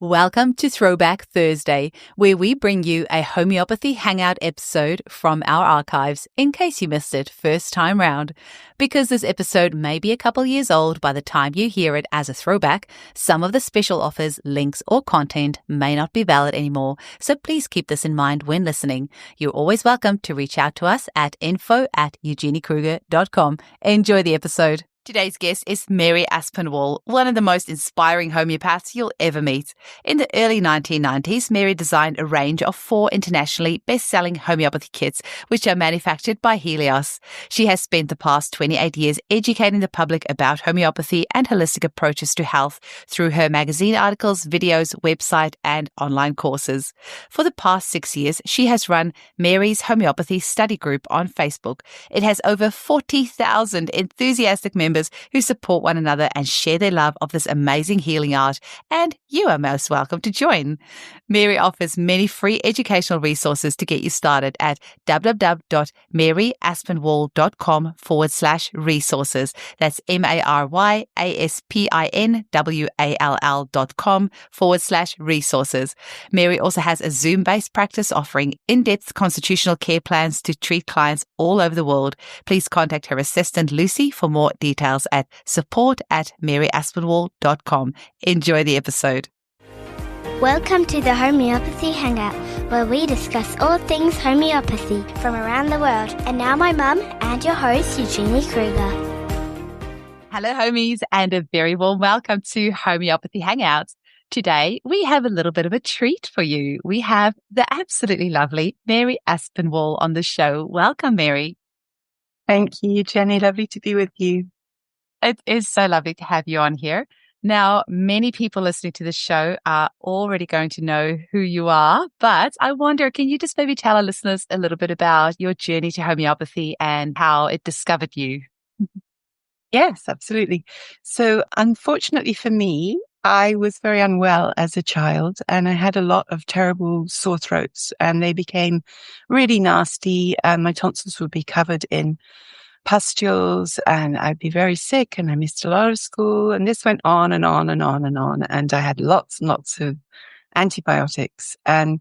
Welcome to Throwback Thursday, where we bring you a homeopathy hangout episode from our archives in case you missed it first time round. Because this episode may be a couple years old by the time you hear it as a throwback, some of the special offers, links, or content may not be valid anymore, so please keep this in mind when listening. You're always welcome to reach out to us at info@eugeniekruger.com. Enjoy the episode. Today's guest is Mary Aspinwall, one of the most inspiring homeopaths you'll ever meet. In the early 1990s, Mary designed a range of 4 internationally best-selling homeopathy kits, which are manufactured by Helios. She has spent the past 28 years educating the public about homeopathy and holistic approaches to health through her magazine articles, videos, website, and online courses. For the past 6 years, she has run Mary's Homeopathy Study Group on Facebook. It has over 40,000 enthusiastic members who support one another and share their love of this amazing healing art, and you are most welcome to join. Mary offers many free educational resources to get you started at www.maryaspinwall.com/resources. That's maryaspinwall.com/resources. Mary also has a Zoom-based practice offering in-depth constitutional care plans to treat clients all over the world. Please contact her assistant Lucy for more details at support@maryaspinwall.com. Enjoy the episode. Welcome to the Homeopathy Hangout, where we discuss all things homeopathy from around the world. And now my mum and your host, Eugenie Kruger. Hello, homies, and a very warm welcome to Homeopathy Hangouts. Today, we have a little bit of a treat for you. We have the absolutely lovely Mary Aspinwall on the show. Welcome, Mary. Thank you, Jenny. Lovely to be with you. It is so lovely to have you on here. Now, many people listening to the show are already going to know who you are, but I wonder, can you just maybe tell our listeners a little bit about your journey to homeopathy and how it discovered you? Yes, absolutely. So unfortunately for me, I was very unwell as a child and I had a lot of terrible sore throats and they became really nasty and my tonsils would be covered in pustules and I'd be very sick and I missed a lot of school and this went on and on and on and on. And I had lots and lots of antibiotics. And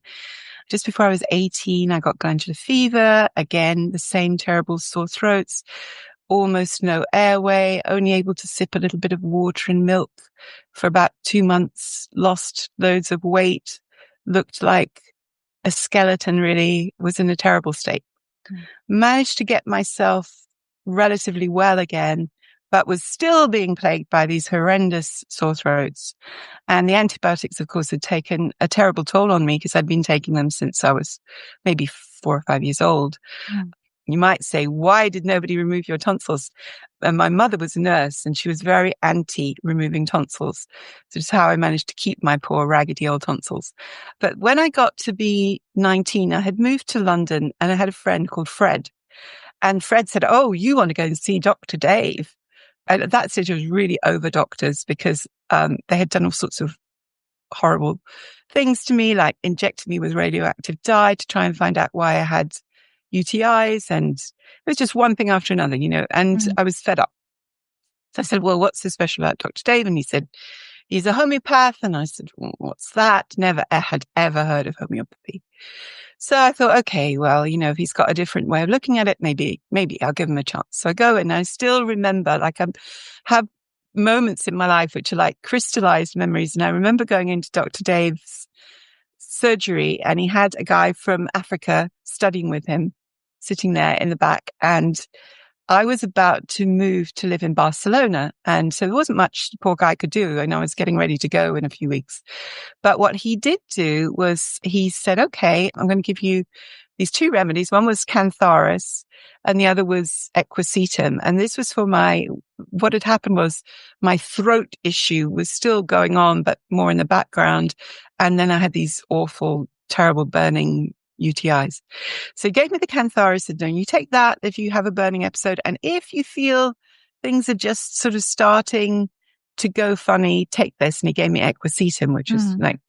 just before I was 18, I got glandular fever. Again, the same terrible sore throats, almost no airway, only able to sip a little bit of water and milk for about 2 months, lost loads of weight, looked like a skeleton, really, was in a terrible state. Managed to get myself relatively well again, but was still being plagued by these horrendous sore throats. And the antibiotics, of course, had taken a terrible toll on me because I'd been taking them since I was maybe 4 or 5 years old. You might say, why did nobody remove your tonsils? And my mother was a nurse and she was very anti removing tonsils. So it's how I managed to keep my poor raggedy old tonsils. But when I got to be 19, I had moved to London and I had a friend called Fred. And Fred said, oh, you want to go and see Dr. Dave? And at that stage, I was really over doctors because they had done all sorts of horrible things to me, like injected me with radioactive dye to try and find out why I had UTIs. And it was just one thing after another, and I was fed up. So I said, well, what's so special about Dr. Dave? And he said, he's a homeopath. And I said, well, what's that? Never had ever heard of homeopathy. So I thought, okay, well, if he's got a different way of looking at it, maybe I'll give him a chance. So I go and I still remember, I have moments in my life which are like crystallized memories. And I remember going into Dr. Dave's surgery and he had a guy from Africa studying with him, sitting there in the back. And I was about to move to live in Barcelona. And so there wasn't much the poor guy could do. And I was getting ready to go in a few weeks. But what he did do was he said, okay, I'm going to give you these 2 remedies. One was cantharis and the other was equisetum. And this was for what had happened was my throat issue was still going on, but more in the background. And then I had these awful, terrible burning UTIs. So he gave me the cantharis, said, no, you take that if you have a burning episode. And if you feel things are just sort of starting to go funny, take this. And he gave me equisetum, which was like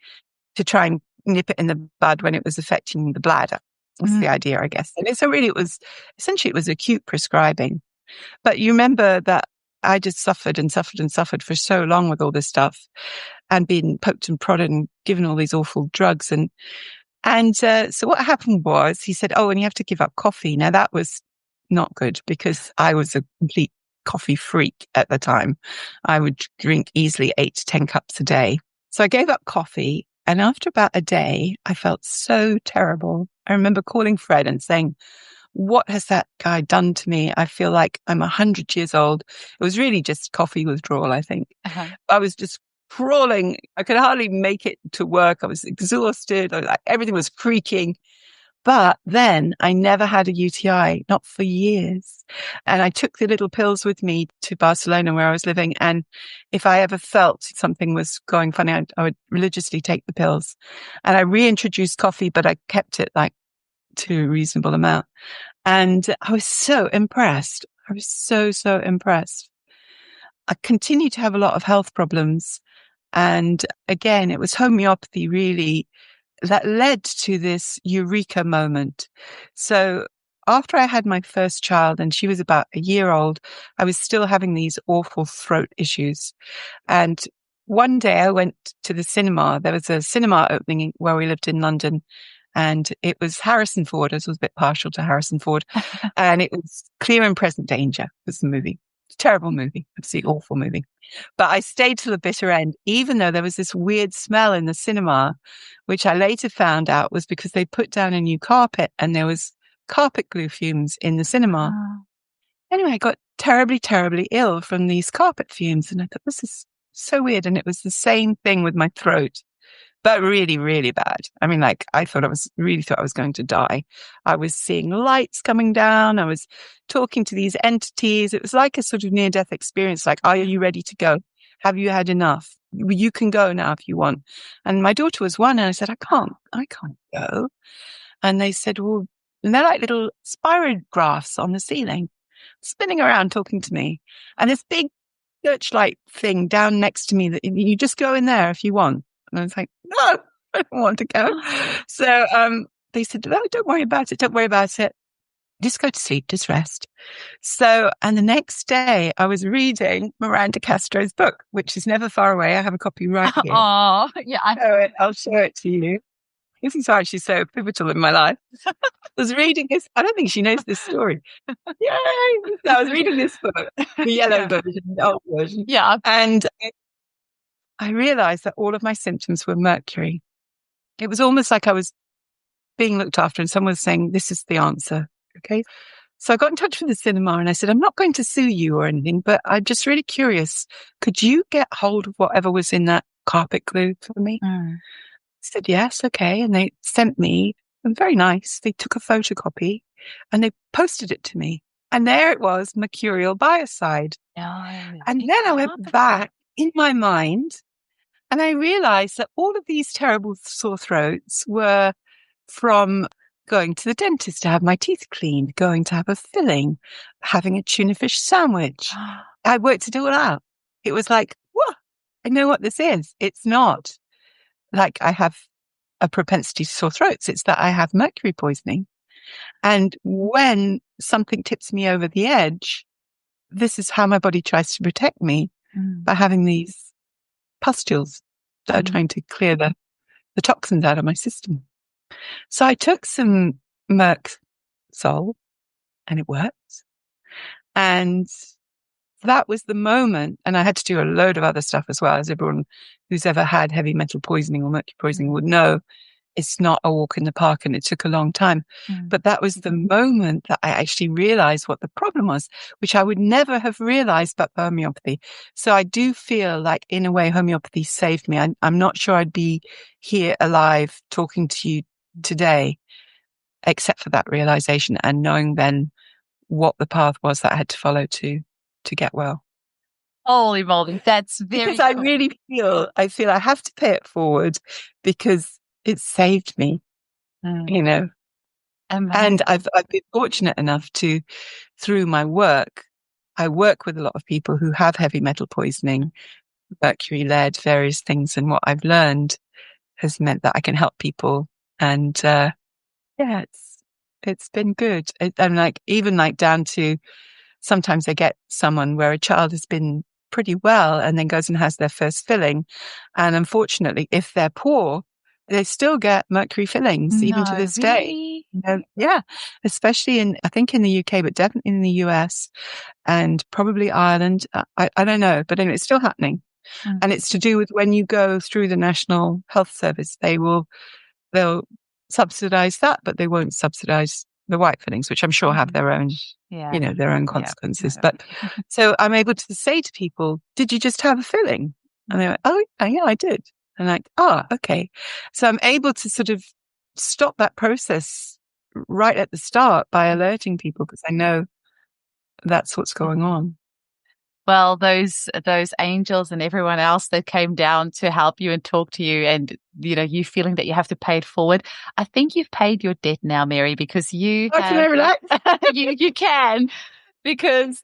to try and nip it in the bud when it was affecting the bladder. That's the idea, I guess. And so really it was acute prescribing. But you remember that I just suffered and suffered and suffered for so long with all this stuff and been poked and prodded and given all these awful drugs. So what happened was he said, oh, and you have to give up coffee. Now that was not good because I was a complete coffee freak at the time. I would drink easily 8 to 10 cups a day. So I gave up coffee. And after about a day, I felt so terrible. I remember calling Fred and saying, what has that guy done to me? I feel like I'm 100 years old. It was really just coffee withdrawal, I think. I was just crawling. I could hardly make it to work. I was exhausted. Everything was creaking. But then I never had a UTI, not for years. And I took the little pills with me to Barcelona where I was living. And if I ever felt something was going funny, I would religiously take the pills. And I reintroduced coffee, but I kept it like to a reasonable amount. And I was so impressed. I was so impressed. I continued to have a lot of health problems. And again, it was homeopathy really that led to this eureka moment. So after I had my first child and she was about a year old, I was still having these awful throat issues. And one day I went to the cinema. There was a cinema opening where we lived in London. And it was Harrison Ford. I was a bit partial to Harrison Ford. And it was Clear and Present Danger was the movie. Terrible movie. Absolutely awful movie. But I stayed till the bitter end, even though there was this weird smell in the cinema, which I later found out was because they put down a new carpet and there was carpet glue fumes in the cinema. Oh. Anyway, I got terribly ill from these carpet fumes. And I thought, this is so weird. And it was the same thing with my throat. But really bad. I mean, like, I thought I was going to die. I was seeing lights coming down. I was talking to these entities. It was like a sort of near-death experience. Like, are you ready to go? Have you had enough? You can go now if you want. And my daughter was one, and I said, I can't go. And they said, well, and they're like little spirographs on the ceiling, spinning around talking to me. And this big searchlight thing down next to me that you just go in there if you want. And I was like, no, I don't want to go. So they said, no, don't worry about it. Don't worry about it. Just go to sleep. Just rest. So, and the next day I was reading Miranda Castro's book, which is Never Far Away. I have a copy right here. Oh, yeah. I'll show it to you. This is why she's so pivotal in my life. I was reading this. I don't think she knows this story. Yay! So I was reading this book, the yellow version, the old version. Yeah. And I realized that all of my symptoms were mercury. It was almost like I was being looked after and someone was saying, this is the answer. Okay. So I got in touch with the cinema and I said, I'm not going to sue you or anything, but I'm just really curious. Could you get hold of whatever was in that carpet glue for me? I said, yes. Okay. And they sent me, and very nice. They took a photocopy and they posted it to me. And there it was, mercurial biocide. And then I went back in my mind. And I realized that all of these terrible sore throats were from going to the dentist to have my teeth cleaned, going to have a filling, having a tuna fish sandwich. I worked it all out. It was like, whoa, I know what this is. It's not like I have a propensity to sore throats. It's that I have mercury poisoning. And when something tips me over the edge, this is how my body tries to protect me by having these pustules that are trying to clear the toxins out of my system. So I took some Merc Sol and it worked. And that was the moment. And I had to do a load of other stuff as well, as everyone who's ever had heavy metal poisoning or mercury poisoning would know. It's not a walk in the park and it took a long time. But that was the moment that I actually realized what the problem was, which I would never have realized but for homeopathy. So I do feel like in a way homeopathy saved me. I'm not sure I'd be here alive talking to you today, except for that realization and knowing then what the path was that I had to follow to get well. Holy moly, that's very because cool. I feel I have to pay it forward because it saved me, you know. And I've been fortunate enough to, through my work, I work with a lot of people who have heavy metal poisoning, mercury, lead, various things. And what I've learned has meant that I can help people. And, it's been good. I'm even down to sometimes I get someone where a child has been pretty well and then goes and has their first filling. And unfortunately, if they're poor, they still get mercury fillings even to this day. Yeah, especially I think in the UK, but definitely in the US and probably Ireland. I don't know, but anyway, it's still happening. And it's to do with when you go through the National Health Service, they'll subsidize that, but they won't subsidize the white fillings, which I'm sure have their own, their own consequences. But so I'm able to say to people, did you just have a filling? And they're like, oh, yeah, I did. And like, oh, okay. So I'm able to sort of stop that process right at the start by alerting people because I know that's what's going on. Well, those angels and everyone else that came down to help you and talk to you and, you feeling that you have to pay it forward. I think you've paid your debt now, Mary, because you can I relax? you can, because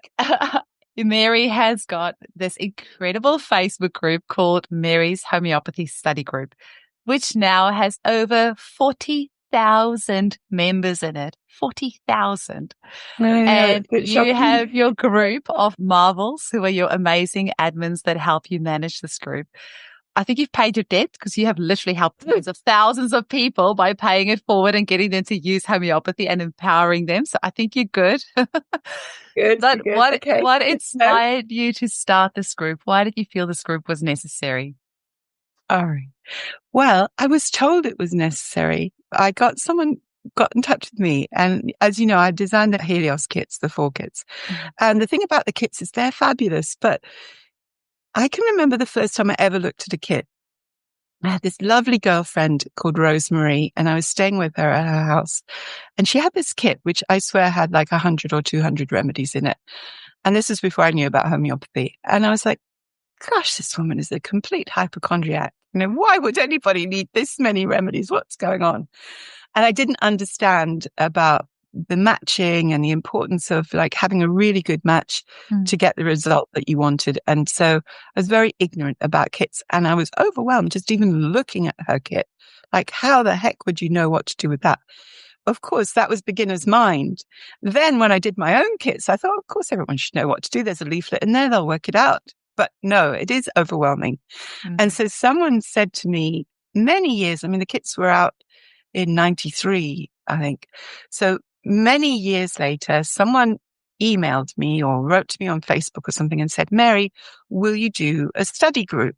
Mary has got this incredible Facebook group called Mary's Homeopathy Study Group, which now has over 40,000 members in it. 40,000. And you have your group of marvels who are your amazing admins that help you manage this group. I think you've paid your debt because you have literally helped tens of thousands of people by paying it forward and getting them to use homeopathy and empowering them. So I think you're good. Good. But Okay. What inspired you to start this group? Why did you feel this group was necessary? All right. Well, I was told it was necessary. Someone got in touch with me. And as you know, I designed the Helios kits, the 4 kits. And the thing about the kits is they're fabulous. But I can remember the first time I ever looked at a kit. I had this lovely girlfriend called Rosemary, and I was staying with her at her house. And she had this kit, which I swear had like 100 or 200 remedies in it. And this is before I knew about homeopathy. And I was like, gosh, this woman is a complete hypochondriac. Why would anybody need this many remedies? What's going on? And I didn't understand about the matching and the importance of like having a really good match to get the result that you wanted. And so I was very ignorant about kits and I was overwhelmed just even looking at her kit. Like, how the heck would you know what to do with that? Of course, that was beginner's mind. Then when I did my own kits, I thought, of course, everyone should know what to do. There's a leaflet in there. They'll work it out. But no, it is overwhelming. And so someone said to me many years, the kits were out in 93, I think. So many years later, someone emailed me or wrote to me on Facebook or something and said, Mary, will you do a study group?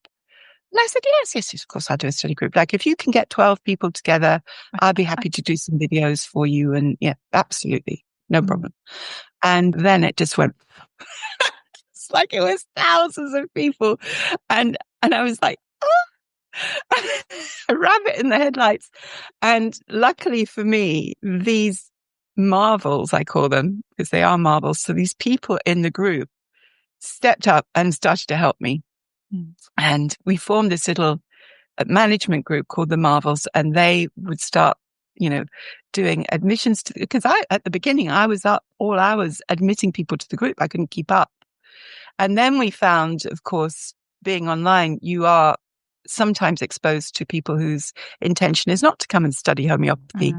And I said, yes, of course I'll do a study group. Like if you can get 12 people together, I'll be happy to do some videos for you. And yeah, absolutely. No problem. And then it just went, it's like it was thousands of people. And I was like, a rabbit in the headlights. And luckily for me, these marvels, I call them, because they are marvels. So these people in the group stepped up and started to help me. And we formed this little management group called the Marvels, and they would start, doing admissions because at the beginning, I was up all hours admitting people to the group. I couldn't keep up. And then we found, of course, being online, you are sometimes exposed to people whose intention is not to come and study homeopathy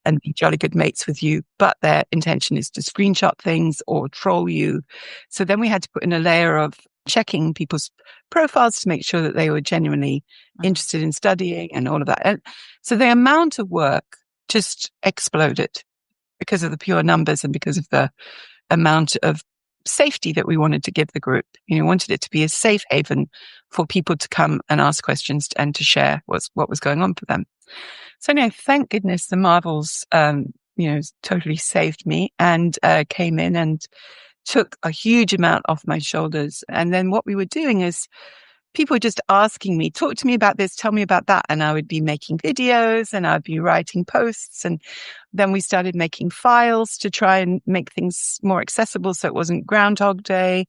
and be jolly good mates with you, but their intention is to screenshot things or troll you. So then we had to put in a layer of checking people's profiles to make sure that they were genuinely interested in studying and all of that. And so the amount of work just exploded because of the pure numbers and because of the amount of safety that we wanted to give the group. Wanted it to be a safe haven for people to come and ask questions and to share what was going on for them. So thank goodness the Marvels, totally saved me and came in and took a huge amount off my shoulders. And then what we were doing is people were just asking me, talk to me about this, tell me about that. And I would be making videos and I'd be writing posts. And then we started making files to try and make things more accessible so it wasn't Groundhog Day.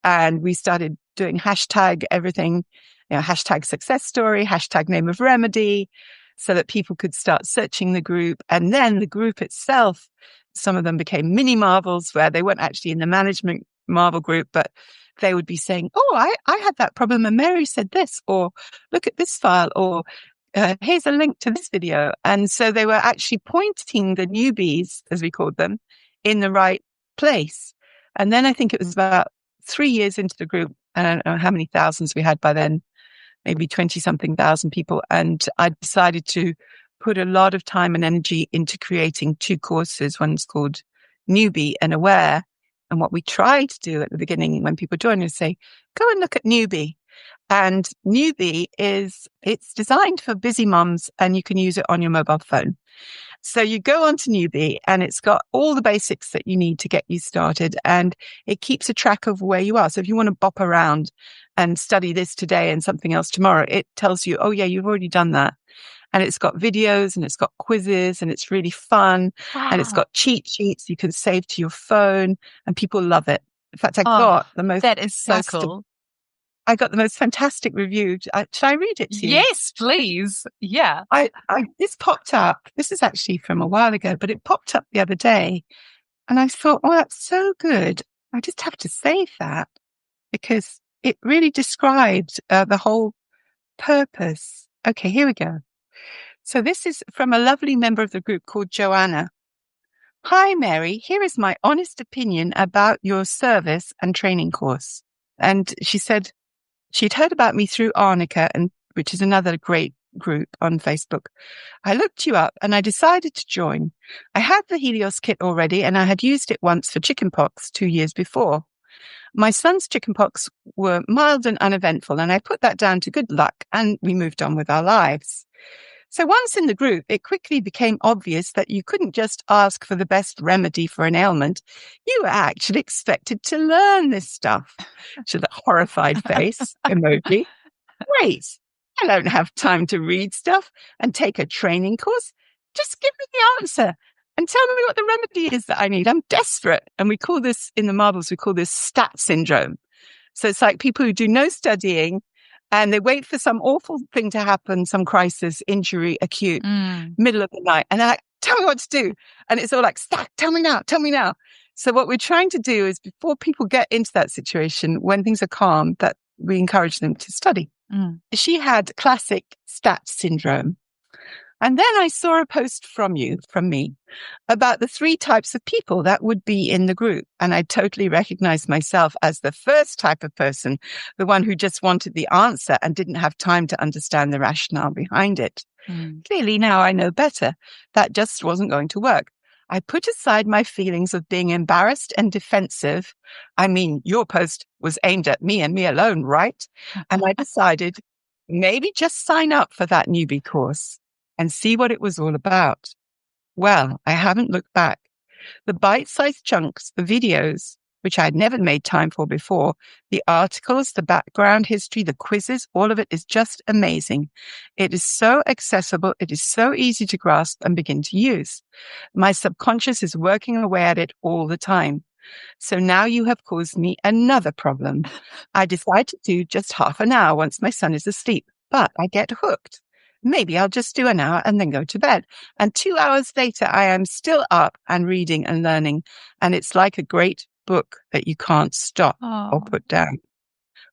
And we started doing hashtag everything, hashtag success story, hashtag name of remedy, so that people could start searching the group. And then the group itself, some of them became mini Marvels where they weren't actually in the management Marvel group, but they would be saying, oh, I had that problem and Mary said this, or look at this file, or here's a link to this video. And so they were actually pointing the newbies, as we called them, in the right place. And then I think it was about 3 years into the group. I don't know how many thousands we had by then, maybe 20 something thousand people. And I decided to put a lot of time and energy into creating 2 courses. One's called Newbie and Aware. And what we try to do at the beginning when people join is say, go and look at Newbie. And Newbie it's designed for busy mums and you can use it on your mobile phone. So you go onto Newbie and it's got all the basics that you need to get you started, and it keeps a track of where you are. So if you want to bop around and study this today and something else tomorrow, it tells you, oh yeah, you've already done that. And it's got videos and it's got quizzes and it's really fun. Wow. And it's got cheat sheets you can save to your phone, and people love it. In fact, I got the most that is so cool. I got the most fantastic review. Should I read it to you? Yes, please. Yeah. This popped up. This is actually from a while ago, but it popped up the other day. And I thought, oh, that's so good. I just have to save that because it really described the whole purpose. Okay, here we go. So this is from a lovely member of the group called Joanna. Hi, Mary. Here is my honest opinion about your service and training course. And she said, she'd heard about me through Arnica, which is another great group on Facebook. I looked you up and I decided to join. I had the Helios kit already and I had used it once for chickenpox 2 years before. My son's chickenpox were mild and uneventful, and I put that down to good luck and we moved on with our lives. So once in the group, it quickly became obvious that you couldn't just ask for the best remedy for an ailment. You were actually expected to learn this stuff. So the horrified face emoji. Wait, I don't have time to read stuff and take a training course. Just give me the answer and tell me what the remedy is that I need. I'm desperate. And we call this, in the marbles, we call this stat syndrome. So it's like people who do no studying and they wait for some awful thing to happen, some crisis, injury, acute, middle of the night. And they're like, tell me what to do. And it's all like, stat, tell me now, tell me now. So what we're trying to do is before people get into that situation, when things are calm, that we encourage them to study. She had classic stat syndrome. And then I saw a post from me, about the 3 types of people that would be in the group. And I totally recognized myself as the first type of person, the one who just wanted the answer and didn't have time to understand the rationale behind it. Clearly now I know better. That just wasn't going to work. I put aside my feelings of being embarrassed and defensive. I mean, your post was aimed at me and me alone, right? And I decided maybe just sign up for that newbie course and see what it was all about. Well, I haven't looked back. The bite-sized chunks, the videos, which I'd never made time for before, the articles, the background history, the quizzes, all of it is just amazing. It is so accessible. It is so easy to grasp and begin to use. My subconscious is working away at it all the time. So now you have caused me another problem. I decide to do just half an hour once my son is asleep, but I get hooked. Maybe I'll just do an hour and then go to bed. And 2 hours later, I am still up and reading and learning. And it's like a great book that you can't stop or put down.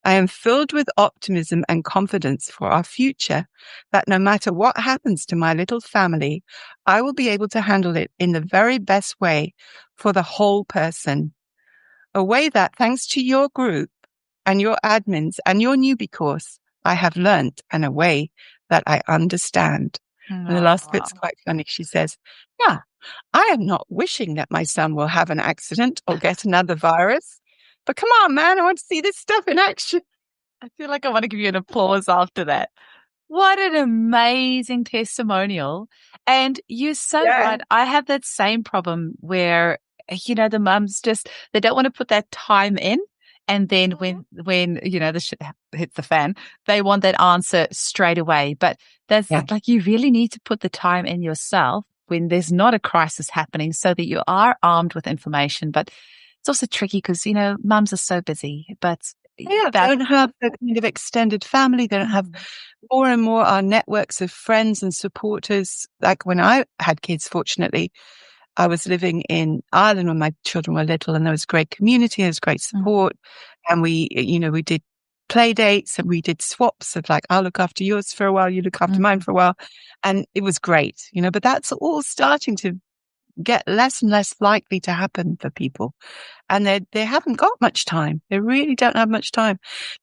I am filled with optimism and confidence for our future, that no matter what happens to my little family, I will be able to handle it in the very best way for the whole person. A way that, thanks to your group and your admins and your newbie course, I have learnt, and a way that I understand. And the last bit's quite funny. She says, yeah, I am not wishing that my son will have an accident or get another virus. But come on, man, I want to see this stuff in action. I feel like I want to give you an applause after that. What an amazing testimonial. And you're so right. I have that same problem where, the mums they don't want to put that time in. And then when the shit hits the fan, they want that answer straight away. But that's like, you really need to put the time in yourself when there's not a crisis happening so that you are armed with information. But it's also tricky because, mums are so busy. But they don't have the kind of extended family. They don't have more and more our networks of friends and supporters. Like when I had kids, fortunately, I was living in Ireland when my children were little, and there was great community, there was great support. And we did play dates and we did swaps of like, I'll look after yours for a while, you look after mine for a while. And it was great, but that's all starting to get less and less likely to happen for people. And they haven't got much time. They really don't have much time.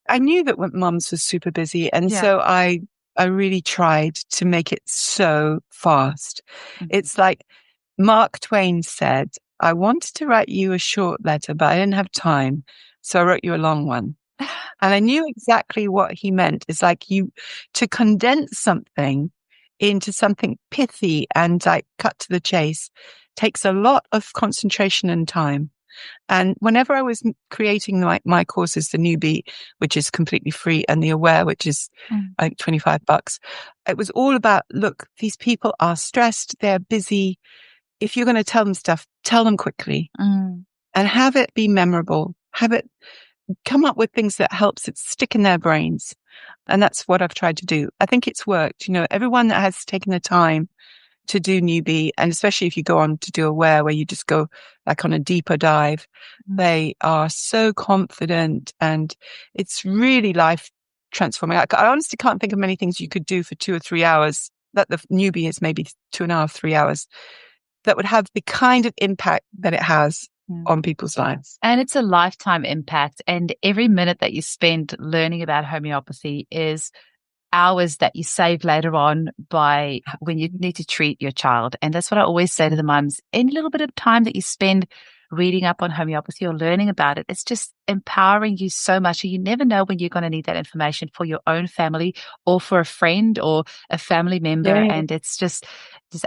I knew that mums was super busy. And so I really tried to make it so fast. Mm-hmm. It's like Mark Twain said, I wanted to write you a short letter, but I didn't have time. So I wrote you a long one. And I knew exactly what he meant. It's like to condense something into something pithy and like cut to the chase takes a lot of concentration and time. And whenever I was creating my courses, the Newbie, which is completely free, and the Aware, which is I think $25, it was all about, look, these people are stressed. They're busy. If you're going to tell them stuff, tell them quickly and have it be memorable. Have it come up with things that helps it stick in their brains. And that's what I've tried to do. I think it's worked. You know, everyone that has taken the time to do Newbie, and especially if you go on to do Aware, where you just go like on a deeper dive, they are so confident and it's really life transforming. I honestly can't think of many things you could do for 2 or 3 hours that the Newbie is maybe 2.5, 3 hours that would have the kind of impact that it has on people's lives. And it's a lifetime impact. And every minute that you spend learning about homeopathy is hours that you save later on by when you need to treat your child. And that's what I always say to the mums. Any little bit of time that you spend reading up on homeopathy or learning about it, it's just empowering you so much. You never know when you're going to need that information for your own family or for a friend or a family member. Yeah. And it's just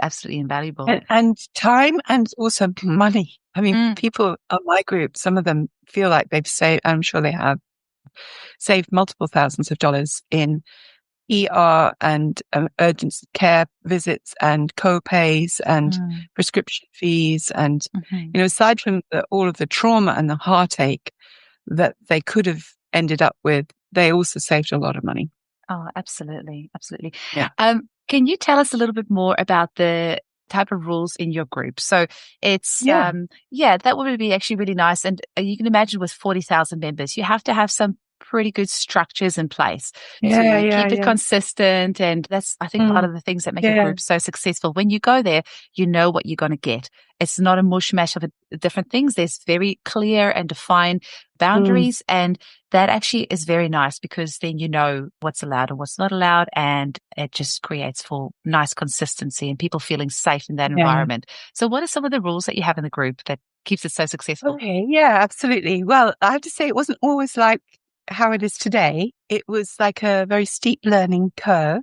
absolutely invaluable. And time and also money. I mean, people on my group, some of them feel like they've saved, I'm sure they have, saved multiple thousands of dollars in ER and urgent care visits and co-pays and prescription fees. And, you know, aside from all of the trauma and the heartache that they could have ended up with, they also saved a lot of money. Oh, absolutely. Absolutely. Yeah. Can you tell us a little bit more about the type of rules in your group? So it's, that would be actually really nice. And you can imagine with 40,000 members, you have to have some pretty good structures in place to keep it consistent. And that's, I think, part of the things that make a group so successful. When you go there, you know what you're going to get. It's not a mushmash of different things. There's very clear and defined boundaries. And that actually is very nice because then you know what's allowed and what's not allowed. And it just creates for nice consistency and people feeling safe in that environment. So what are some of the rules that you have in the group that keeps it so successful? Okay. Yeah, absolutely. Well, I have to say it wasn't always like how it is today. It was like a very steep learning curve.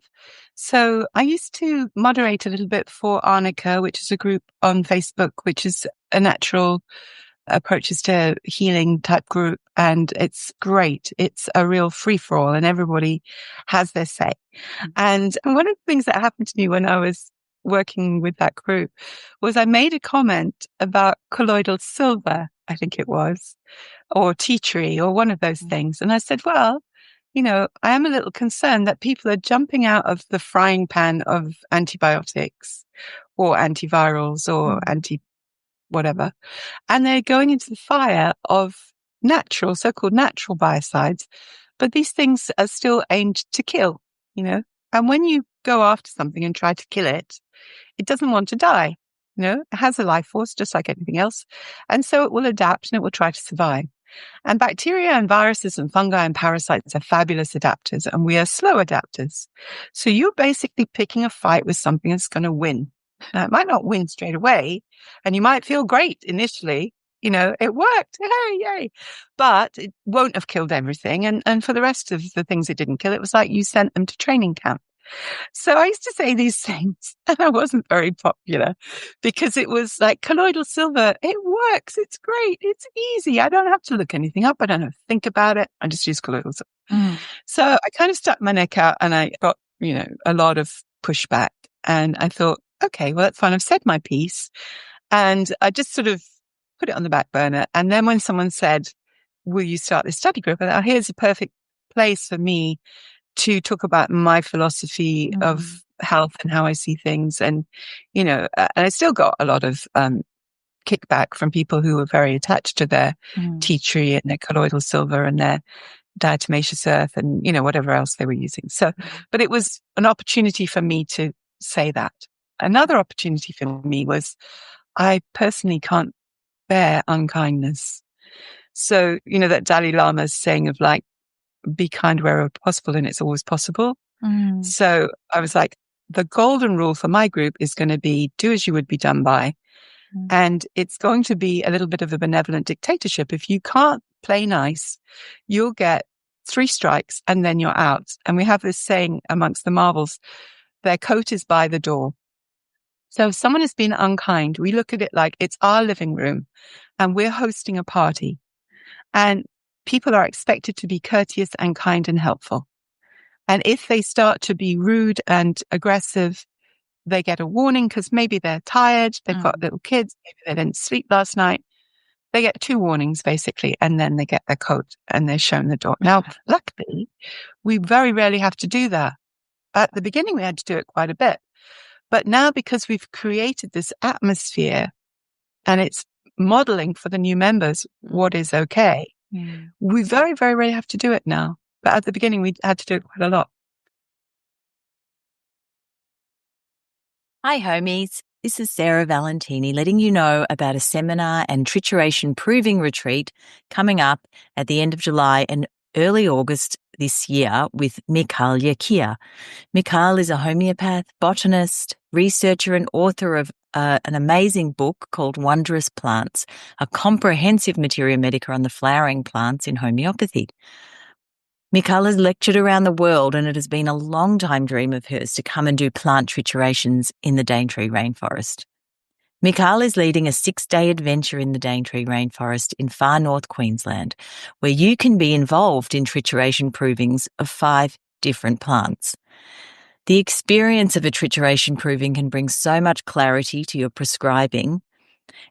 So I used to moderate a little bit for Arnica, which is a group on Facebook, which is a natural approaches to healing type group. And it's great. It's a real free for all and everybody has their say. And one of the things that happened to me when I was working with that group was I made a comment about colloidal silver, I think it was, or tea tree or one of those things. And I said, well, you know, I am a little concerned that people are jumping out of the frying pan of antibiotics or antivirals or whatever, and they're going into the fire of natural, so-called natural biocides. But these things are still aimed to kill, you know, and when you go after something and try to kill it, it doesn't want to die. You know, it has a life force just like anything else. And so it will adapt and it will try to survive. And bacteria and viruses and fungi and parasites are fabulous adapters, and we are slow adapters. So you're basically picking a fight with something that's going to win. Now, it might not win straight away, and you might feel great initially. You know, it worked. Hey, yay. But it won't have killed everything. And for the rest of the things it didn't kill, it was like you sent them to training camp. So I used to say these things, and I wasn't very popular because it was like colloidal silver. It works. It's great. It's easy. I don't have to look anything up. I don't have to think about it. I just use colloidal silver. So I kind of stuck my neck out and I got, you know, a lot of pushback. And I thought, okay, well, that's fine. I've said my piece. And I just sort of put it on the back burner. And then when someone said, will you start this study group? I thought, here's a perfect place for me to talk about my philosophy of health and how I see things. And, you know, and I still got a lot of kickback from people who were very attached to their tea tree and their colloidal silver and their diatomaceous earth and, you know, whatever else they were using. So, but it was an opportunity for me to say that. Another opportunity for me was I personally can't bear unkindness. So, that Dalai Lama's saying of like, be kind wherever possible, and it's always possible. So I was like, the golden rule for my group is going to be do as you would be done by. And it's going to be a little bit of a benevolent dictatorship. If you can't play nice, you'll get 3 strikes and then you're out. And we have this saying amongst the marbles, their coat is by the door. So if someone has been unkind, we look at it like it's our living room and we're hosting a party. And people are expected to be courteous and kind and helpful. And if they start to be rude and aggressive, they get a warning because maybe they're tired, they've got little kids, maybe they didn't sleep last night. They get 2 warnings basically, and then they get their coat and they're shown the door. Now, luckily, we very rarely have to do that. At the beginning, we had to do it quite a bit. But now, because we've created this atmosphere and it's modeling for the new members what is okay, we very, very rarely have to do it now. But at the beginning, we had to do it quite a lot. Hi, homies. This is Sarah Valentini letting you know about a seminar and trituration proving retreat coming up at the end of July and early August this year with Michal Yakir. Michal is a homeopath, botanist, researcher and author of an amazing book called Wondrous Plants, a comprehensive materia medica on the flowering plants in homeopathy. Michal has lectured around the world, and it has been a long-time dream of hers to come and do plant triturations in the Daintree rainforest. Michal is leading a 6-day adventure in the Daintree rainforest in far north Queensland, where you can be involved in trituration provings of 5 different plants. The experience of a trituration proving can bring so much clarity to your prescribing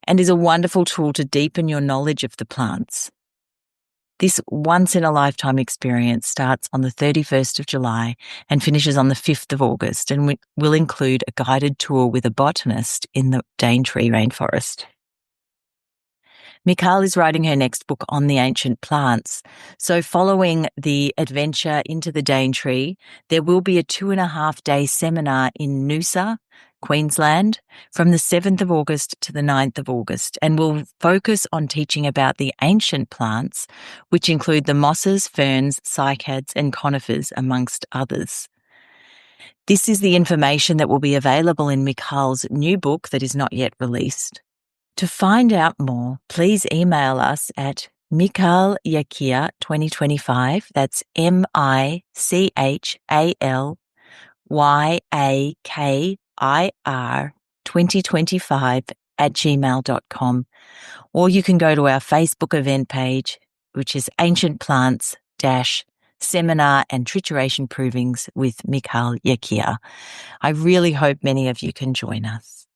and is a wonderful tool to deepen your knowledge of the plants. This once-in-a-lifetime experience starts on the 31st of July and finishes on the 5th of August, and will include a guided tour with a botanist in the Daintree rainforest. Michal is writing her next book on the ancient plants. So following the adventure into the Daintree, there will be a 2.5-day seminar in Noosa, Queensland, from the 7th of August to the 9th of August, and will focus on teaching about the ancient plants, which include the mosses, ferns, cycads, and conifers, amongst others. This is the information that will be available in Michal's new book that is not yet released. To find out more, please email us at michalyakir2025, that's michalyakir2025 or you can go to our Facebook event page, which is Ancient Plants Seminar and Trituration Provings with Michal Yakir. I really hope many of you can join us.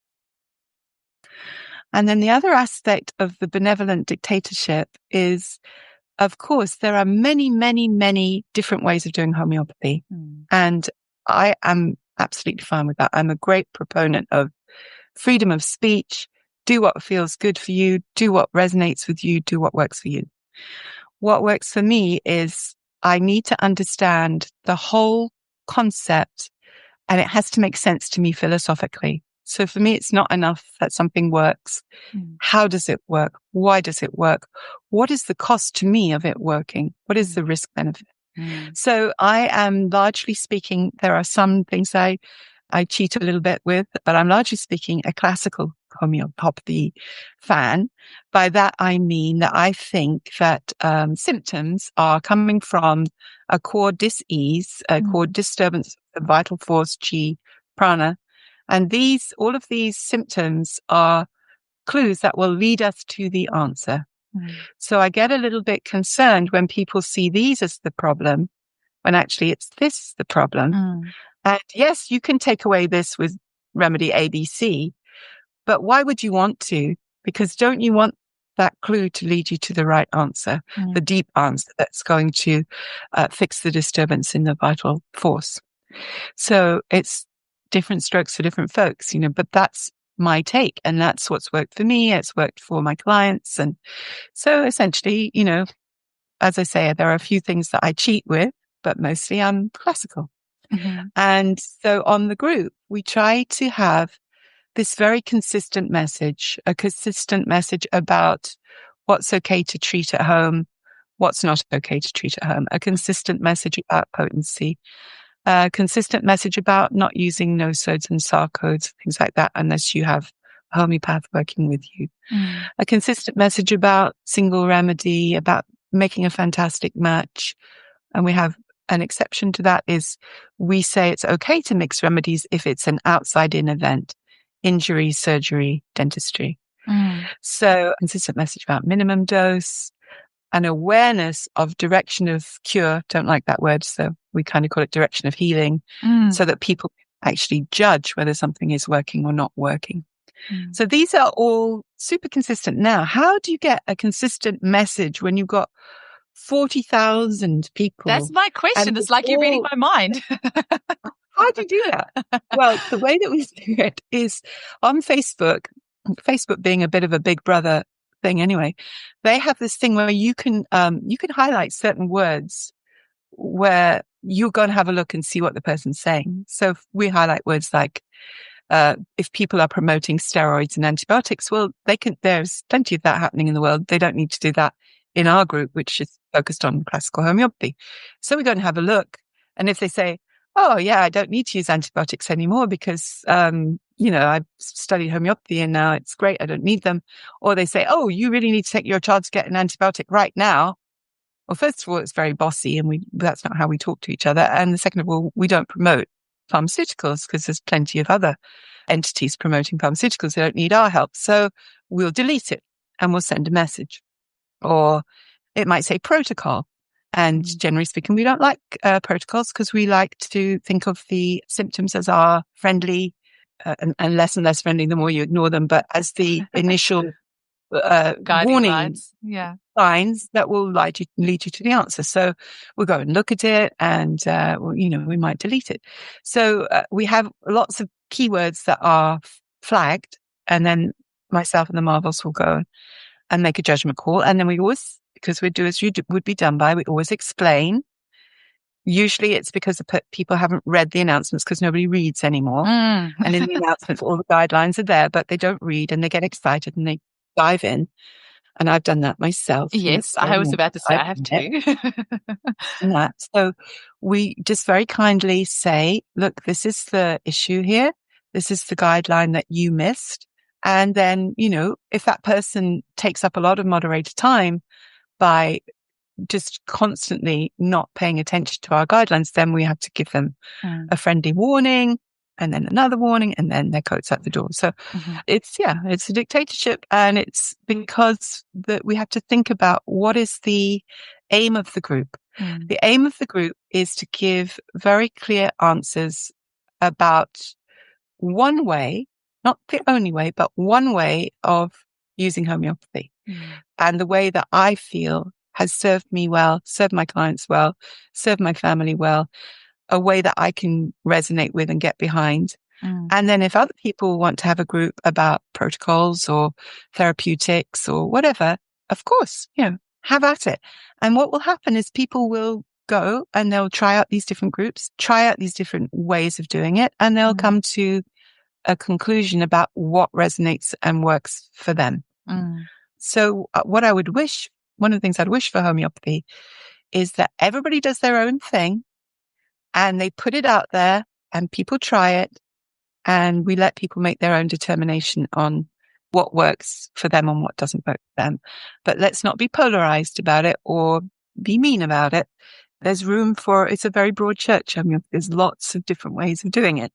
And then the other aspect of the benevolent dictatorship is, of course, there are many, many, many different ways of doing homeopathy. And I am absolutely fine with that. I'm a great proponent of freedom of speech. Do what feels good for you. Do what resonates with you. Do what works for you. What works for me is I need to understand the whole concept, and it has to make sense to me philosophically. So for me, it's not enough that something works. How does it work? Why does it work? What is the cost to me of it working? What is the risk benefit? So I am largely speaking, there are some things I cheat a little bit with, but I'm largely speaking a classical homeopathy fan. By that, I mean that I think that symptoms are coming from a core dis-ease, a core disturbance of the vital force, chi, prana. And all of these symptoms are clues that will lead us to the answer. So I get a little bit concerned when people see these as the problem, when actually it's this the problem. And yes, you can take away this with remedy ABC, but why would you want to? Because don't you want that clue to lead you to the right answer, the deep answer that's going to fix the disturbance in the vital force? So it's different strokes for different folks, but that's my take. And that's what's worked for me. It's worked for my clients. And so essentially, as I say, there are a few things that I cheat with, but mostly I'm classical. And so on the group, we try to have this very consistent message, a consistent message about what's okay to treat at home, what's not okay to treat at home, a consistent message about potency, a consistent message about not using no-sodes and sarcodes, things like that, unless you have a homeopath working with you. A consistent message about single remedy, about making a fantastic match. And we have an exception to that is we say it's okay to mix remedies if it's an outside-in event, injury, surgery, dentistry. So a consistent message about minimum dose, an awareness of direction of cure. Don't like that word. So we kind of call it direction of healing so that people actually judge whether something is working or not working. So these are all super consistent. Now, how do you get a consistent message when you've got 40,000 people? That's my question. It's like you're reading my mind. How do you do that? Well, the way that we do it is on Facebook being a bit of a big brother thing anyway, they have this thing where you can highlight certain words where you're going to have a look and see what the person's saying. So if we highlight words like, if people are promoting steroids and antibiotics, well, there's plenty of that happening in the world. They don't need to do that in our group, which is focused on classical homeopathy. So we're going to have a look. And if they say, oh yeah, I don't need to use antibiotics anymore because, I've studied homeopathy and now it's great. I don't need them. Or they say, oh, you really need to take your child to get an antibiotic right now. Well, first of all, it's very bossy and that's not how we talk to each other. And second of all, we don't promote pharmaceuticals because there's plenty of other entities promoting pharmaceuticals. They don't need our help. So we'll delete it and we'll send a message. Or it might say protocol. And generally speaking, we don't like protocols because we like to think of the symptoms as our friendly and less friendly the more you ignore them, but as the initial warning signs that will lead you to the answer. So we'll go and look at it and, we might delete it. So we have lots of keywords that are flagged, and then myself and the Marvels will go and make a judgment call. And then we always, because we do as you would be done by, we always explain. Usually it's because people haven't read the announcements because nobody reads anymore. And in the announcements, all the guidelines are there, but they don't read and they get excited and they dive in. And I've done that myself. Yes, I was about to say I have to. So we just very kindly say, look, this is the issue here. This is the guideline that you missed. And then, if that person takes up a lot of moderator time by just constantly not paying attention to our guidelines, then we have to give them a friendly warning and then another warning and then their coat's at the door. So it's a dictatorship, and it's because that we have to think about what is the aim of the group. The aim of the group is to give very clear answers about one way, not the only way, but one way of using homeopathy. And the way that I feel has served me well, served my clients well, served my family well, a way that I can resonate with and get behind. And then if other people want to have a group about protocols or therapeutics or whatever, of course, have at it. And what will happen is people will go and they'll try out these different groups, try out these different ways of doing it, and they'll come to a conclusion about what resonates and works for them. So what I would wish, one of the things I'd wish for homeopathy is that everybody does their own thing and they put it out there and people try it and we let people make their own determination on what works for them and what doesn't work for them. But let's not be polarized about it or be mean about it. There's room for, it's a very broad church. I mean, there's lots of different ways of doing it.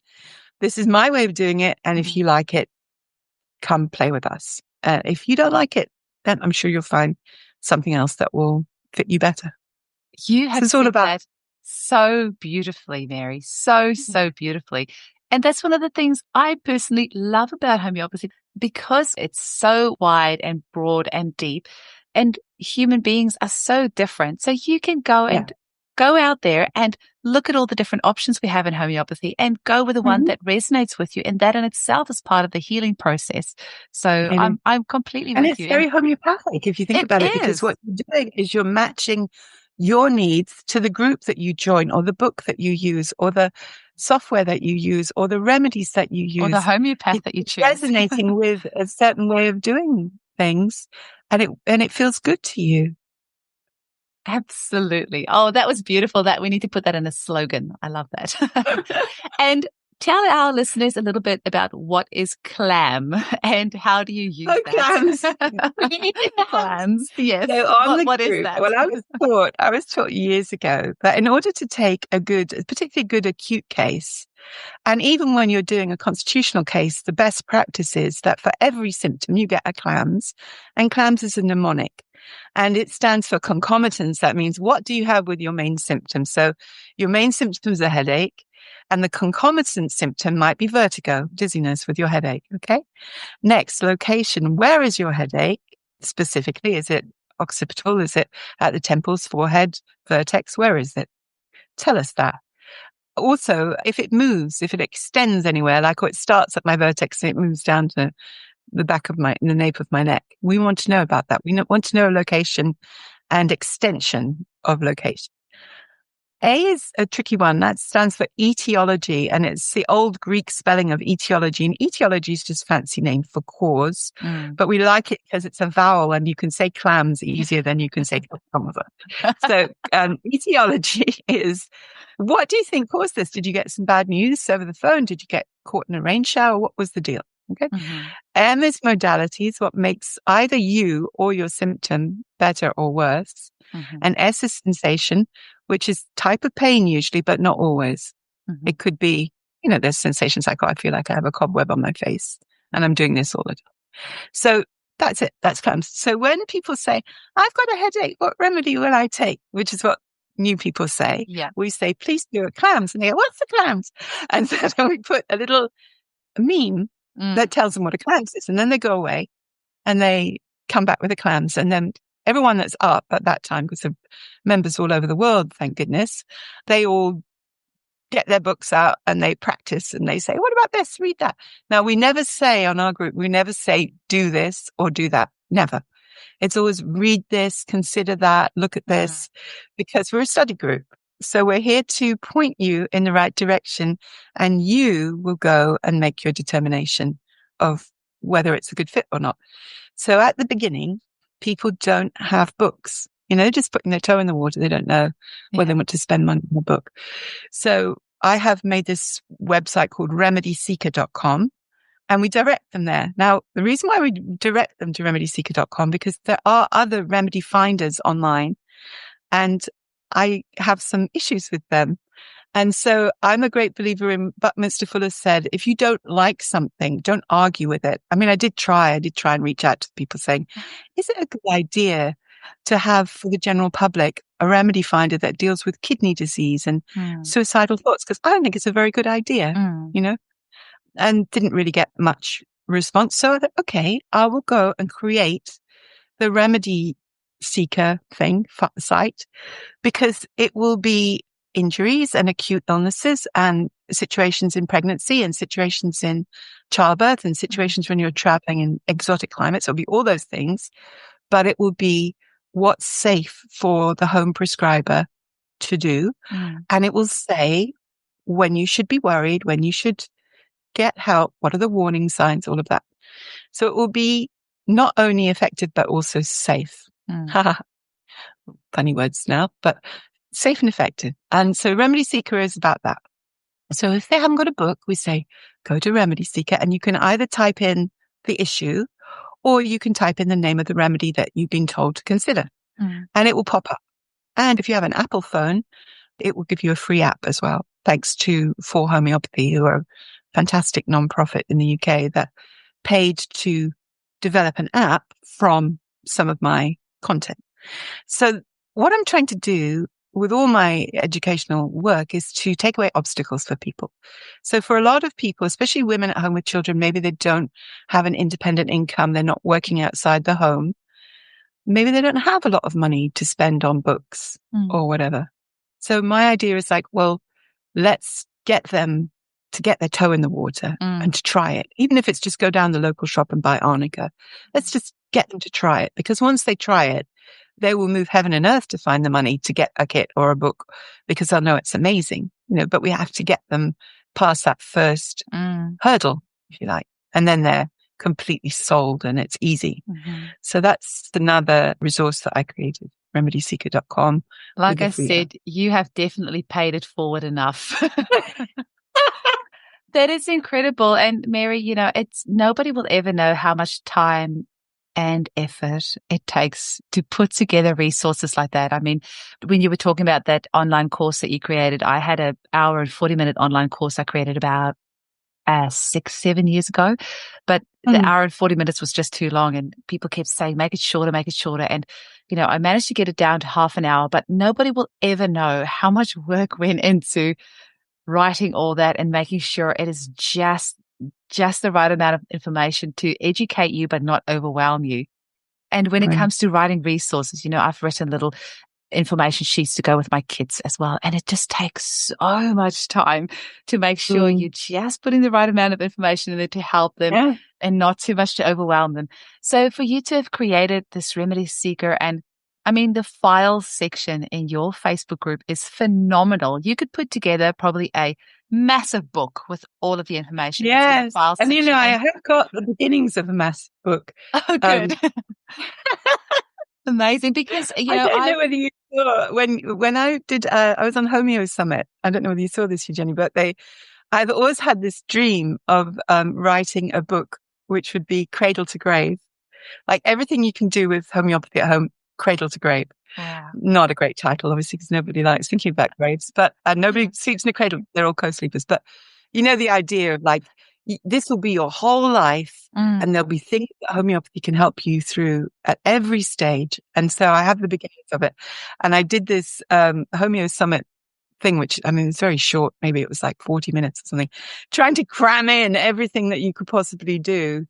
This is my way of doing it. And if you like it, come play with us. If you don't like it, then I'm sure you'll find something else that will fit you better. You have said that so beautifully, Mary, so beautifully. And that's one of the things I personally love about homeopathy, because it's so wide and broad and deep, and human beings are so different. So you can go and go out there and look at all the different options we have in homeopathy and go with the one that resonates with you. And that in itself is part of the healing process. So I'm completely with you. And it's very homeopathic if you think about it, because what you're doing is you're matching your needs to the group that you join or the book that you use or the software that you use or the remedies that you use. Or the homeopath that you choose. Resonating with a certain way of doing things, and it feels good to you. Absolutely. Oh, that was beautiful. That we need to put that in a slogan. I love that. And tell our listeners a little bit about what is CLAM and how do you use that? CLAMS. CLAMS. Yes. So what is that? Well, I was taught years ago that in order to take a particularly good acute case, and even when you're doing a constitutional case, the best practice is that for every symptom you get a CLAMS, and CLAMS is a mnemonic. And it stands for concomitants. That means what do you have with your main symptom? So your main symptom is a headache, and the concomitant symptom might be vertigo, dizziness with your headache. Okay. Next, location. Where is your headache? Specifically, is it occipital? Is it at the temples, forehead, vertex? Where is it? Tell us that. Also, if it moves, if it extends anywhere, like it starts at my vertex and it moves down to the the nape of my neck. We want to know about that. We want to know location and extension of location. A is a tricky one. That stands for etiology, and it's the old Greek spelling of etiology. And etiology is just a fancy name for cause, but we like it because it's a vowel, and you can say clams easier than you can say commover. So etiology is, what do you think caused this? Did you get some bad news over the phone? Did you get caught in a rain shower? What was the deal? Okay. M is modalities, what makes either you or your symptom better or worse. And S is sensation, which is type of pain usually, but not always. It could be, there's sensations like, I feel like I have a cobweb on my face and I'm doing this all the time. So that's it. That's CLAMS. So when people say, I've got a headache, what remedy will I take? Which is what new people say. Yeah. We say, please do a CLAMS. And they go, what's the CLAMS? And so then we put a little meme that tells them what a CLAMS is. And then they go away and they come back with a CLAMS. And then everyone that's up at that time, because of members all over the world, thank goodness, they all get their books out and they practice and they say, what about this? Read that. Now, we never say on our group, we never say do this or do that. Never. It's always read this, consider that, look at this, because we're a study group. So we're here to point you in the right direction, and you will go and make your determination of whether it's a good fit or not. So at the beginning, people don't have books. They're just putting their toe in the water. They don't know whether they want to spend money on a book. So I have made this website called remedyseeker.com, and we direct them there. Now, the reason why we direct them to remedyseeker.com, because there are other remedy finders online, and I have some issues with them. And so I'm a great believer in Buckminster Fuller said, if you don't like something, don't argue with it. I mean, I did try and reach out to people saying, is it a good idea to have for the general public a remedy finder that deals with kidney disease and suicidal thoughts? Because I don't think it's a very good idea, and didn't really get much response. So I thought, okay, I will go and create the Remedy Seeker site, because it will be injuries and acute illnesses and situations in pregnancy and situations in childbirth and situations when you're traveling in exotic climates. It'll be all those things, but it will be what's safe for the home prescriber to do. And it will say when you should be worried, when you should get help, what are the warning signs, all of that. So it will be not only effective, but also safe. Funny words now, but safe and effective. And so Remedy Seeker is about that. So if they haven't got a book, we say, go to Remedy Seeker, and you can either type in the issue or you can type in the name of the remedy that you've been told to consider, and it will pop up. And if you have an Apple phone, it will give you a free app as well, thanks to For Homeopathy, who are a fantastic nonprofit in the UK that paid to develop an app from some of my content. So what I'm trying to do with all my educational work is to take away obstacles for people. So for a lot of people, especially women at home with children, maybe they don't have an independent income. They're not working outside the home. Maybe they don't have a lot of money to spend on books or whatever. So my idea is like, well, let's get them to get their toe in the water and to try it. Even if it's just go down the local shop and buy arnica. Let's just get them to try it, because once they try it, they will move heaven and earth to find the money to get a kit or a book because they'll know it's amazing, but we have to get them past that first hurdle, if you like. And then they're completely sold and it's easy. Mm-hmm. So that's another resource that I created, remedyseeker.com. Like I said, you have definitely paid it forward enough. That is incredible. And Mary, it's nobody will ever know how much time and effort it takes to put together resources like that. I mean, when you were talking about that online course that you created, I had an hour and 40-minute online course I created about 6-7 years ago, but the hour and 40 minutes was just too long, and people kept saying, make it shorter. And, I managed to get it down to half an hour, but nobody will ever know how much work went into writing all that and making sure it is just the right amount of information to educate you, but not overwhelm you. And when it comes to writing resources, I've written little information sheets to go with my kids as well. And it just takes so much time to make sure you're just putting the right amount of information in there to help them and not too much to overwhelm them. So for you to have created this Remedy Seeker, and I mean, the files section in your Facebook group is phenomenal. You could put together probably a massive book with all of the information. Yes. File and section. I have got the beginnings of a massive book. Oh, good. Amazing, because I don't know whether you saw when I did. I was on Homeo Summit. I don't know whether you saw this, Eugenie, but I've always had this dream of writing a book which would be cradle to grave, like everything you can do with homeopathy at home, cradle to grave. Wow. Not a great title, obviously, because nobody likes thinking about graves, but nobody sleeps in a cradle. They're all co-sleepers. But the idea of like, this will be your whole life, and there'll be things that homeopathy can help you through at every stage. And so I have the beginnings of it. And I did this Homeo Summit thing, which, I mean, it's very short. Maybe it was like 40 minutes or something, trying to cram in everything that you could possibly do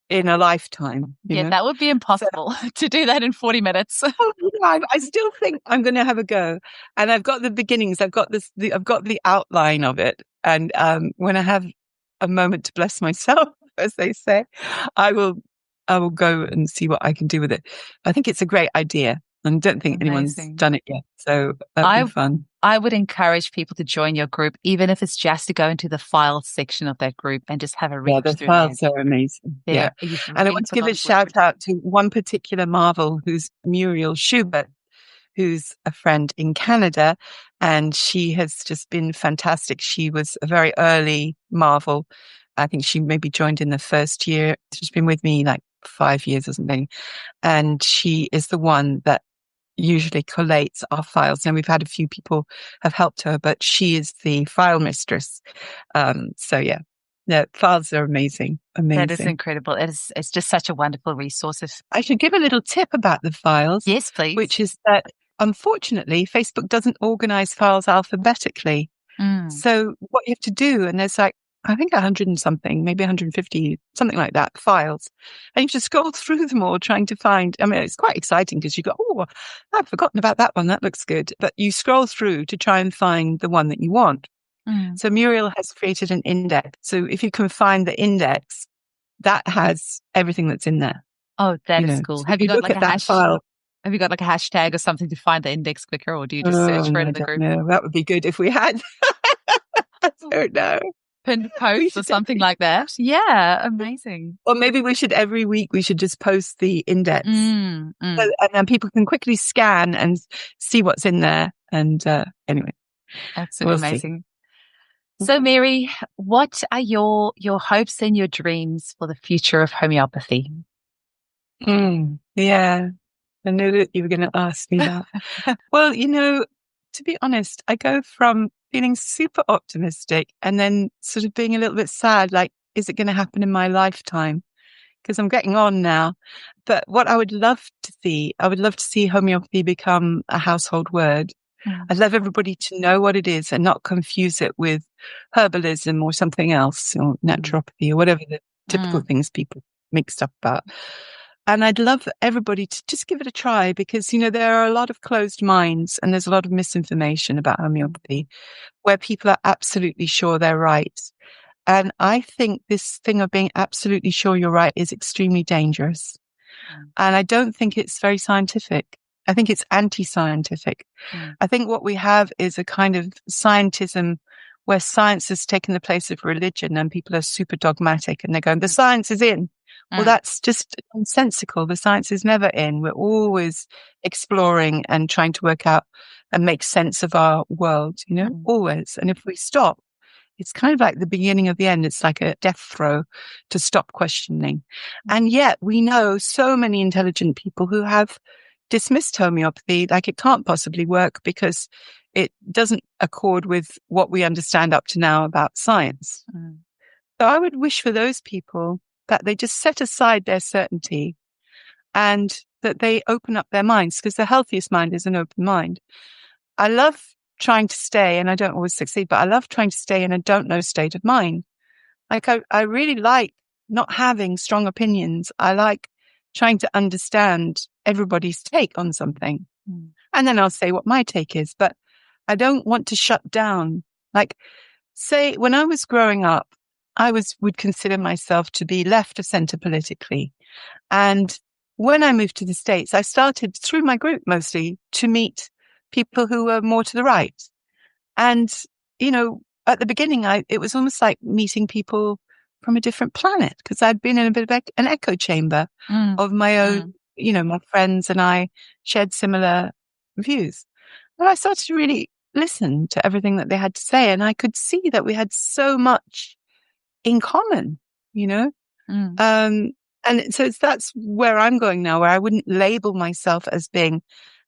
in a lifetime. Yeah, that would be impossible to do that in 40 minutes. I still think I'm going to have a go. And I've got the beginnings. I've got I've got the outline of it. And when I have a moment to bless myself, as they say, I will go and see what I can do with it. I think it's a great idea. And I don't think anyone's done it yet. So that'd be fun. I would encourage people to join your group, even if it's just to go into the files section of that group and just have a read through. The files are amazing. And I want to give a shout out to one particular marvel, who's Muriel Schubert, who's a friend in Canada, and she has just been fantastic. She was a very early marvel. I think she maybe joined in the first year. She's been with me like 5 years or something. And she is the one that usually collates our files. Now, we've had a few people have helped her, but she is the file mistress. The files are amazing. That is incredible. It's just such a wonderful resource. I should give a little tip about the files. Yes, please. Which is that, unfortunately, Facebook doesn't organize files alphabetically. So what you have to do, and there's like, I think 100 and something, maybe 150, something like that, files. And you just scroll through them all trying to find, I mean, it's quite exciting because you go, oh, I've forgotten about that one. That looks good. But you scroll through to try and find the one that you want. So Muriel has created an index. So if you can find the index, that has everything that's in there. Oh, that is cool. Have you got like a Have you got like a hashtag or something to find the index quicker, or do you just search for it in the group? No, that would be good if we had. I don't know. Pinned posts or something like that. Yeah, amazing. Or maybe we should, every week, we should just post the index. And then people can quickly scan and see what's in there. And anyway. Absolutely amazing. So, Mary, what are your hopes and your dreams for the future of homeopathy? Yeah, I knew that you were going to ask me that. Well, to be honest, I go from feeling super optimistic and then sort of being a little bit sad, like, is it going to happen in my lifetime? Because I'm getting on now. But what I would love to see homeopathy become a household word. I'd love everybody to know what it is and not confuse it with herbalism or something else, or naturopathy or whatever the typical things people mix up about. And I'd love everybody to just give it a try, because, there are a lot of closed minds and there's a lot of misinformation about homeopathy where people are absolutely sure they're right. And I think this thing of being absolutely sure you're right is extremely dangerous. And I don't think it's very scientific. I think it's anti-scientific. I think what we have is a kind of scientism where science has taken the place of religion, and people are super dogmatic and they're going, the science is in. Well, that's just nonsensical. The science is never in. We're always exploring and trying to work out and make sense of our world, always. And if we stop, it's kind of like the beginning of the end. It's like a death throw to stop questioning. And yet we know so many intelligent people who have dismissed homeopathy, like it can't possibly work because it doesn't accord with what we understand up to now about science. So I would wish for those people that they just set aside their certainty and that they open up their minds, because the healthiest mind is an open mind. I love trying to stay, and I don't always succeed, but I love trying to stay in a don't know state of mind. Like I really like not having strong opinions. I like trying to understand everybody's take on something. And then I'll say what my take is, but I don't want to shut down. Like, say, when I was growing up, I would consider myself to be left of center politically. And when I moved to the States, I started through my group mostly to meet people who were more to the right. And, at the beginning, it was almost like meeting people from a different planet, because I'd been in a bit of an echo chamber of my own, my friends and I shared similar views. And I started to really listen to everything that they had to say. And I could see that we had so much in common, and so that's where I'm going now, where I wouldn't label myself as being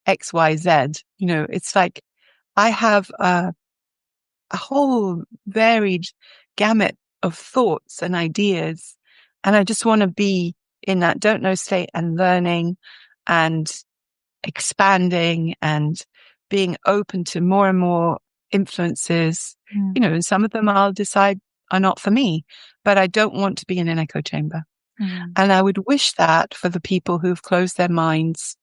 X, Y, Z. It's like I have a whole varied gamut of thoughts and ideas, and I just want to be in that don't know state and learning and expanding and being open to more and more influences. And some of them I'll decide are not for me, but I don't want to be in an echo chamber. And I would wish that for the people who've closed their minds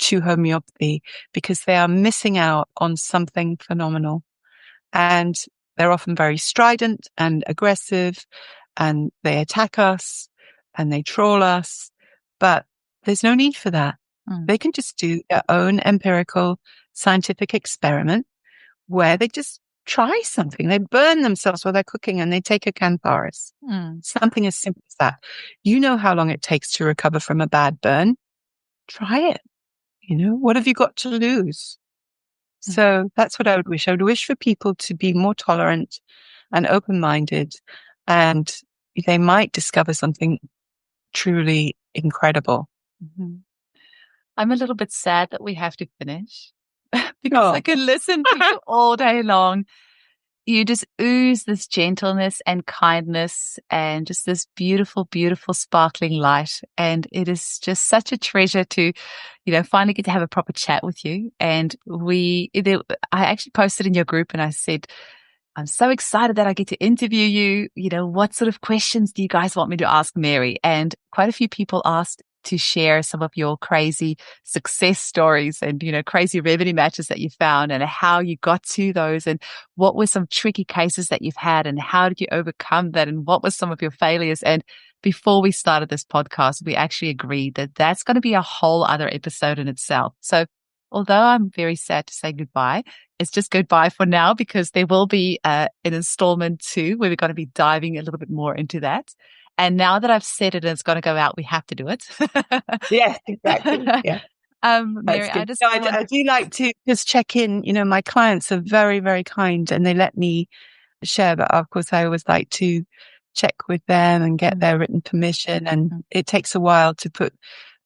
to homeopathy, because they are missing out on something phenomenal. And they're often very strident and aggressive, and they attack us and they troll us, but there's no need for that. They can just do their own empirical scientific experiment where they just try something. They burn themselves while they're cooking and they take a cantharis. Something as simple as that. You know how long it takes to recover from a bad burn. Try it. What have you got to lose? So that's what I would wish. I would wish for people to be more tolerant and open-minded, and they might discover something truly incredible. I'm a little bit sad that we have to finish because I could listen to you all day long. You just ooze this gentleness and kindness and just this beautiful, beautiful sparkling light. And it is just such a treasure to, finally get to have a proper chat with you. And I actually posted in your group and I said, I'm so excited that I get to interview you. What sort of questions do you guys want me to ask Mary? And quite a few people asked to share some of your crazy success stories and, crazy remedy matches that you found and how you got to those and what were some tricky cases that you've had and how did you overcome that and what were some of your failures. And before we started this podcast, we actually agreed that that's going to be a whole other episode in itself. So although I'm very sad to say goodbye, it's just goodbye for now, because there will be an installment 2 where we're going to be diving a little bit more into that. And now that I've said it and it's going to go out, we have to do it. Yes, exactly. Yeah. Mary, I do like to just check in. My clients are very, very kind and they let me share, but of course I always like to check with them and get their written permission. And it takes a while to put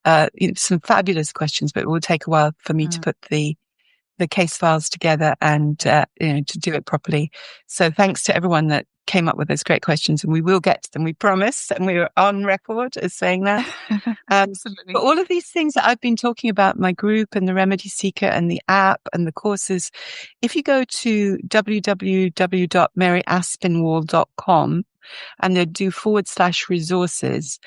some fabulous questions, but it will take a while for me to put the case files together and to do it properly. So thanks to everyone that came up with those great questions, and we will get to them, we promise, and we are on record as saying that. Absolutely. But all of these things that I've been talking about, my group and the Remedy Seeker and the app and the courses, if you go to www.maryaspinwall.com and they do /resources,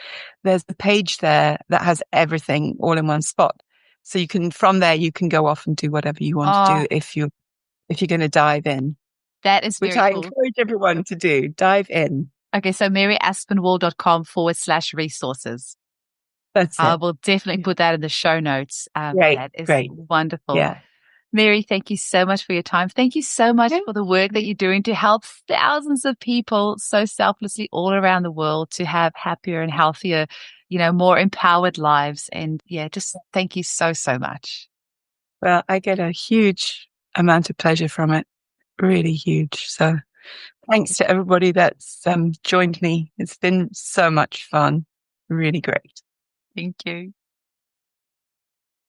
there's a page there that has everything all in one spot. So from there, you can go off and do whatever you want to do if you're going to dive in. That is very cool. Which I cool. encourage everyone to do. Dive in. Okay, so maryaspinwall.com /resources. That's I it. will definitely put that in the show notes. That is Great. wonderful. Yeah. Mary, thank you so much for your time. Thank you so much for the work that you're doing to help thousands of people so selflessly all around the world to have happier and healthier, more empowered lives. And just thank you so, so much. Well, I get a huge amount of pleasure from it. Really huge. So thanks to everybody that's joined me. It's been so much fun. Really great. Thank you.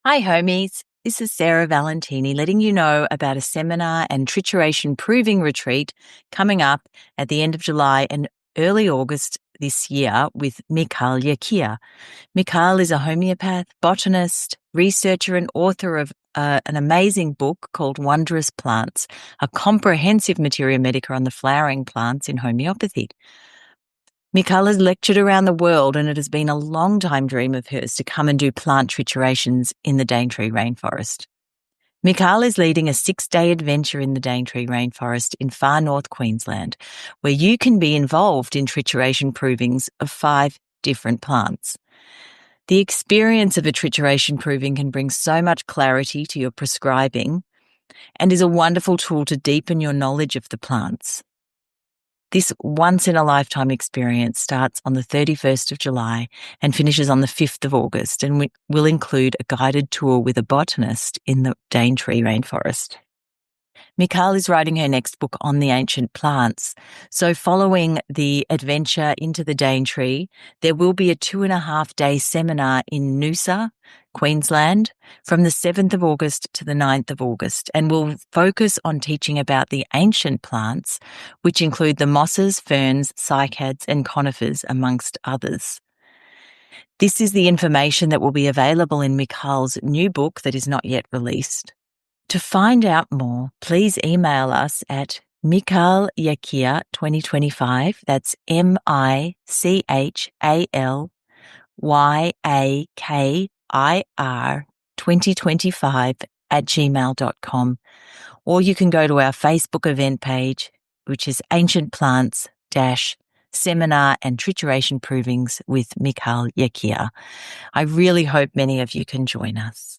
Hi, homies. This is Sarah Valentini letting you know about a seminar and trituration proving retreat coming up at the end of July and early August this year with Michal Yakir. Michal is a homeopath, botanist, researcher, and author of an amazing book called Wondrous Plants, a comprehensive materia medica on the flowering plants in homeopathy. Michal has lectured around the world, and it has been a long-time dream of hers to come and do plant triturations in the Daintree rainforest. Michal is leading a 6-day adventure in the Daintree rainforest in far north Queensland, where you can be involved in trituration provings of 5 different plants. The experience of a trituration proving can bring so much clarity to your prescribing and is a wonderful tool to deepen your knowledge of the plants. This once-in-a-lifetime experience starts on the 31st of July and finishes on the 5th of August, and will include a guided tour with a botanist in the Daintree rainforest. Michal is writing her next book on the ancient plants. So following the adventure into the Daintree, there will be a 2.5-day seminar in Noosa, Queensland, from the 7th of August to the 9th of August, and will focus on teaching about the ancient plants, which include the mosses, ferns, cycads, and conifers, amongst others. This is the information that will be available in Michal's new book that is not yet released. To find out more, please email us at michalyakir2025, that's MICHALYAKIR 2025 @gmail.com. Or you can go to our Facebook event page, which is Ancient Plants Seminar and Trituration Provings with Michal Yakir. I really hope many of you can join us.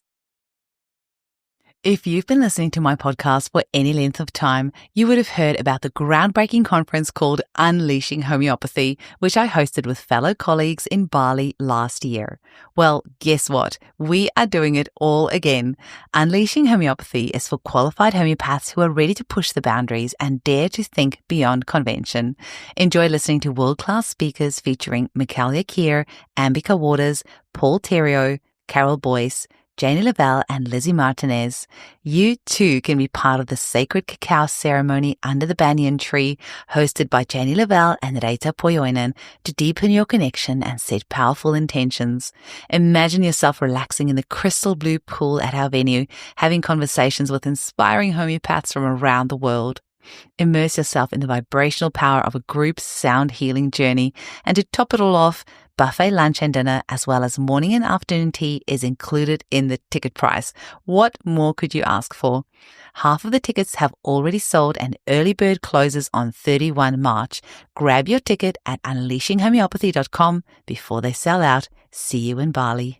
If you've been listening to my podcast for any length of time, you would have heard about the groundbreaking conference called Unleashing Homeopathy, which I hosted with fellow colleagues in Bali last year. Well, guess what? We are doing it all again. Unleashing Homeopathy is for qualified homeopaths who are ready to push the boundaries and dare to think beyond convention. Enjoy listening to world-class speakers featuring Michal Yakir, Ambika Waters, Paul Theriault, Carol Boyce, Janie Lavelle and Lizzie Martinez. You too can be part of the sacred cacao ceremony under the banyan tree, hosted by Janie Lavelle and Reita Poyoinen, to deepen your connection and set powerful intentions. Imagine yourself relaxing in the crystal blue pool at our venue, having conversations with inspiring homeopaths from around the world. Immerse yourself in the vibrational power of a group sound healing journey. And to top it all off, buffet lunch and dinner, as well as morning and afternoon tea, is included in the ticket price. What more could you ask for? Half of the tickets have already sold and early bird closes on 31 March. Grab your ticket at unleashinghomeopathy.com before they sell out. See you in Bali.